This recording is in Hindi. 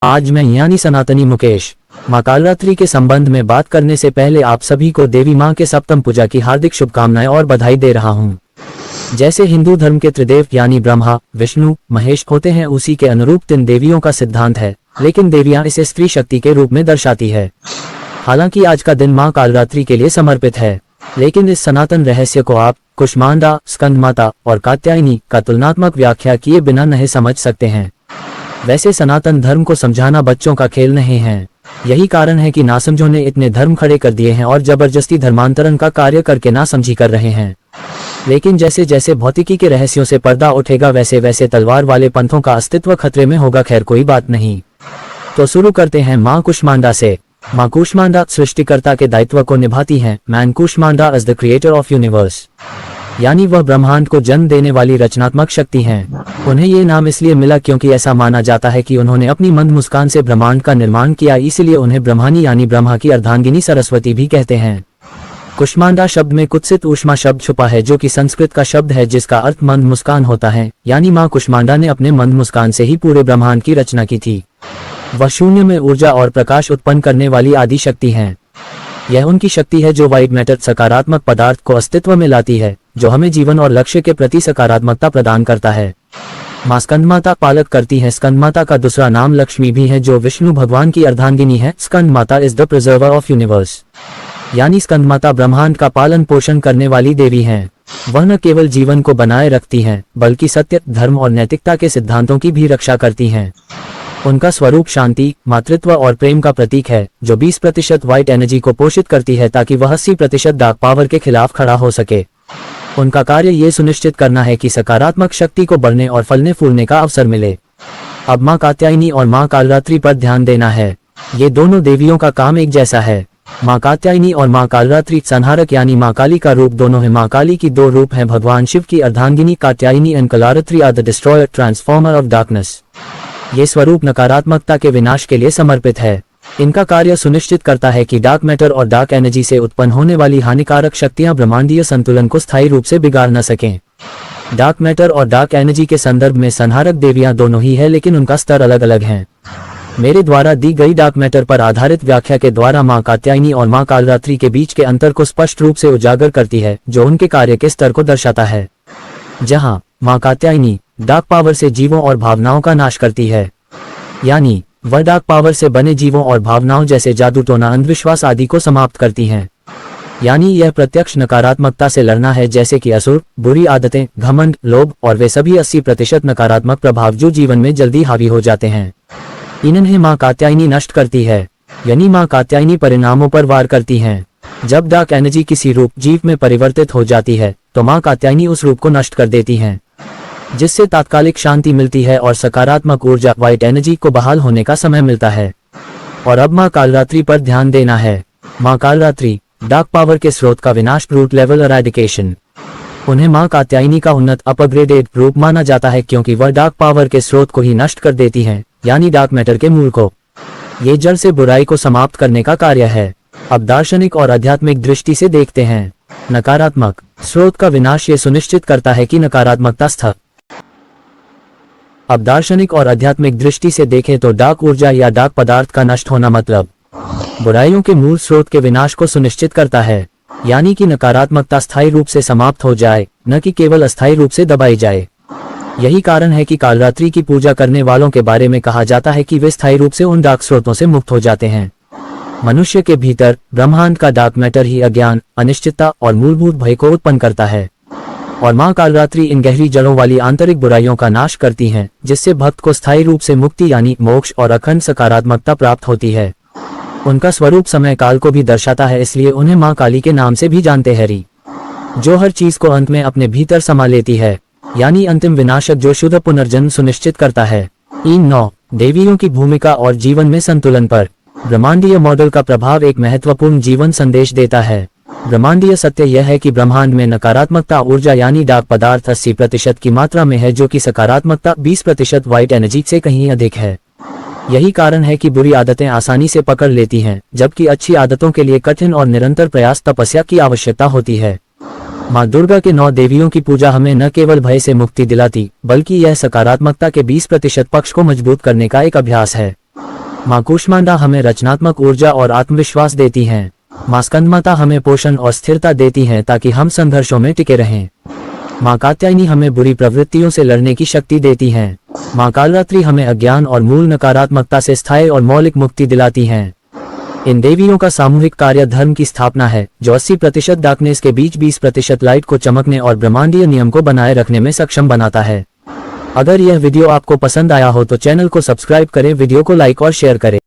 आज मैं यानी सनातनी मुकेश माँ कालरात्रि के संबंध में बात करने से पहले आप सभी को देवी माँ के सप्तम पूजा की हार्दिक शुभकामनाएं और बधाई दे रहा हूँ। जैसे हिंदू धर्म के त्रिदेव यानी ब्रह्मा, विष्णु, महेश होते हैं, उसी के अनुरूप 3 देवियों का सिद्धांत है, लेकिन देवियाँ इसे स्त्री शक्ति के रूप में दर्शाती है। हालांकि आज का दिन माँ कालरात्रि के लिए समर्पित है, लेकिन इस सनातन रहस्य को आप कुष्मांडा, स्कंदमाता और कात्यायनी का तुलनात्मक व्याख्या किए बिना नहीं समझ सकते हैं। वैसे सनातन धर्म को समझाना बच्चों का खेल नहीं है। यही कारण है कि नासमझों ने इतने धर्म खड़े कर दिए हैं और जबरदस्ती धर्मांतरण का कार्य करके नासमझी कर रहे हैं। लेकिन जैसे जैसे भौतिकी के रहस्यों से पर्दा उठेगा वैसे वैसे तलवार वाले पंथों का अस्तित्व खतरे में होगा। खैर कोई बात नहीं, तो शुरू करते हैं माँ कुष्मांडा से। माँ कुष्मांडा सृष्टिकर्ता के दायित्व को निभाती हैं। Man Kushmanda is the creator of universe, यानी वह ब्रह्मांड को जन्म देने वाली रचनात्मक शक्ति हैं। उन्हें ये नाम इसलिए मिला क्योंकि ऐसा माना जाता है कि उन्होंने अपनी मंद मुस्कान से ब्रह्मांड का निर्माण किया, इसलिए उन्हें ब्रह्मानी यानी ब्रह्मा की अर्धांगिनी सरस्वती भी कहते हैं। कुष्मांडा शब्द में कुत्सित ऊष्मा शब्द छुपा है, जो कि संस्कृत का शब्द है जिसका अर्थ मंद मुस्कान होता है। यानी माँ कुष्मांडा ने अपने मंद मुस्कान से ही पूरे ब्रह्मांड की रचना की थी। वह शून्य में ऊर्जा और प्रकाश उत्पन्न करने वाली आदि शक्ति हैं। यह उनकी शक्ति है जो व्हाइट मैटर सकारात्मक पदार्थ को अस्तित्व में लाती है, जो हमें जीवन और लक्ष्य के प्रति सकारात्मकता प्रदान करता है। माँ स्कंदमाता पालक करती है। स्कंदमाता का दूसरा नाम लक्ष्मी भी है, जो विष्णु भगवान की अर्धांगिनी है। Skandamata is the preserver of universe, यानी स्कंदमाता ब्रह्मांड का पालन पोषण करने वाली देवी हैं। वह न केवल जीवन को बनाए रखती हैं, बल्कि सत्य, धर्म और नैतिकता के सिद्धांतों की भी रक्षा करती हैं। उनका स्वरूप शांति, मातृत्व और प्रेम का प्रतीक है, जो 20% व्हाइट एनर्जी को पोषित करती है ताकि वह 80% डार्क पावर के खिलाफ खड़ा हो सके। उनका कार्य ये सुनिश्चित करना है कि सकारात्मक शक्ति को बढ़ने और फलने फूलने का अवसर मिले। अब माँ कात्यायनी और माँ कालरात्रि पर ध्यान देना है। ये दोनों देवियों का काम एक जैसा है। माँ कात्यायनी और माँ कालरात्रि संहारक यानी माँ काली का रूप दोनों है। माँ काली की 2 रूप हैं, भगवान शिव की अर्धांगिनी Katyayani and Kalaratri are the destroyer, transformer of darkness. ये स्वरूप नकारात्मकता के विनाश के लिए समर्पित है। इनका कार्य सुनिश्चित करता है कि डार्क मैटर और डार्क एनर्जी से उत्पन्न होने वाली हानिकारक शक्तियां ब्रह्मांडीय संतुलन को स्थायी रूप से बिगाड़ न सकें। डार्क मैटर और डार्क एनर्जी के संदर्भ में संहारक देवियां दोनों ही है, लेकिन उनका स्तर अलग अलग है। मेरे द्वारा दी गई डार्क मैटर पर आधारित व्याख्या के द्वारा माँ कात्यायनी और माँ कालरात्रि के बीच के अंतर को स्पष्ट रूप से उजागर करती है, जो उनके कार्य के स्तर को दर्शाता है। जहाँ माँ कात्यायनी डार्क पावर से जीवों और भावनाओं का नाश करती है, यानी वह डार्क पावर से बने जीवों और भावनाओं जैसे जादू टोना, अंधविश्वास आदि को समाप्त करती हैं। यानी यह प्रत्यक्ष नकारात्मकता से लड़ना है, जैसे कि असुर, बुरी आदतें, घमंड, लोभ और वे सभी 80% नकारात्मक प्रभाव जो जीवन में जल्दी हावी हो जाते हैं। इन्हें माँ कात्यायनी नष्ट करती है, यानी माँ कात्यायनी परिणामों पर वार करती हैं। जब डार्क एनर्जी किसी रूप जीव में परिवर्तित हो जाती है तो माँ कात्यायनी उस रूप को नष्ट कर देती हैं, जिससे तात्कालिक शांति मिलती है और सकारात्मक ऊर्जा व्हाइट एनर्जी को बहाल होने का समय मिलता है। और अब माँ कालरात्रि पर ध्यान देना है। माँ कालरात्रि डार्क पावर के स्रोत का विनाश, रूट लेवल एराडिकेशन। उन्हें माँ कात्यायनी का उन्नत अपग्रेडेड रूप माना जाता है, क्योंकि वह डार्क पावर के स्रोत को ही नष्ट कर देती हैं, यानी डार्क मैटर के मूल को। ये जड़ से बुराई को समाप्त करने का कार्य है। अब दार्शनिक और आध्यात्मिक दृष्टि से देखते हैं। नकारात्मक स्रोत का विनाश ये सुनिश्चित करता है कि नकारात्मकता स्थिर। अब दार्शनिक और आध्यात्मिक दृष्टि से देखें तो डार्क ऊर्जा या डार्क पदार्थ का नष्ट होना मतलब बुराइयों के मूल स्रोत के विनाश को सुनिश्चित करता है, यानी कि नकारात्मकता स्थायी रूप से समाप्त हो जाए, न कि केवल अस्थायी रूप से दबाई जाए। यही कारण है कि कालरात्रि की पूजा करने वालों के बारे में कहा जाता है कि वे स्थायी रूप से उन डार्क स्रोतों से मुक्त हो जाते हैं। मनुष्य के भीतर ब्रह्मांड का डार्क मैटर ही अज्ञान, अनिश्चितता और मूलभूत भय को उत्पन्न करता है, और माँ कालरात्रि इन गहरी जड़ों वाली आंतरिक बुराइयों का नाश करती हैं, जिससे भक्त को स्थायी रूप से मुक्ति यानी मोक्ष और अखंड सकारात्मकता प्राप्त होती है। उनका स्वरूप समय काल को भी दर्शाता है, इसलिए उन्हें माँ काली के नाम से भी जानते हैं, जो हर चीज को अंत में अपने भीतर समा लेती है, यानी अंतिम विनाशक जो शुद्ध पुनर्जन्म सुनिश्चित करता है। इन 9 देवियों की भूमिका और जीवन में संतुलन पर ब्रह्मांडीय मॉडल का प्रभाव एक महत्वपूर्ण जीवन संदेश देता है। ब्रह्मांडीय सत्य यह है कि ब्रह्मांड में नकारात्मकता ऊर्जा यानी डार्क पदार्थ 80% की मात्रा में है, जो कि सकारात्मकता 20% व्हाइट एनर्जी से कहीं अधिक है। यही कारण है कि बुरी आदतें आसानी से पकड़ लेती हैं, जबकि अच्छी आदतों के लिए कठिन और निरंतर प्रयास तपस्या की आवश्यकता होती है। माँ दुर्गा के 9 देवियों की पूजा हमें न केवल भय से मुक्ति दिलाती, बल्कि यह सकारात्मकता के 20% पक्ष को मजबूत करने का एक अभ्यास है। माँ कूष्मांडा हमें रचनात्मक ऊर्जा और आत्मविश्वास देती हैं। माँ स्कंदमाता हमें पोषण और स्थिरता देती हैं ताकि हम संघर्षों में टिके रहें। माँ कात्यायनी हमें बुरी प्रवृत्तियों से लड़ने की शक्ति देती हैं। माँ कालरात्रि हमें अज्ञान और मूल नकारात्मकता से स्थायी और मौलिक मुक्ति दिलाती हैं। इन देवियों का सामूहिक कार्य धर्म की स्थापना है, जो 80% डार्कनेस के बीच 20% लाइट को चमकने और ब्रह्मांडीय नियम को बनाए रखने में सक्षम बनाता है। अगर यह वीडियो आपको पसंद आया हो तो चैनल को सब्सक्राइब करें, वीडियो को लाइक और शेयर करें।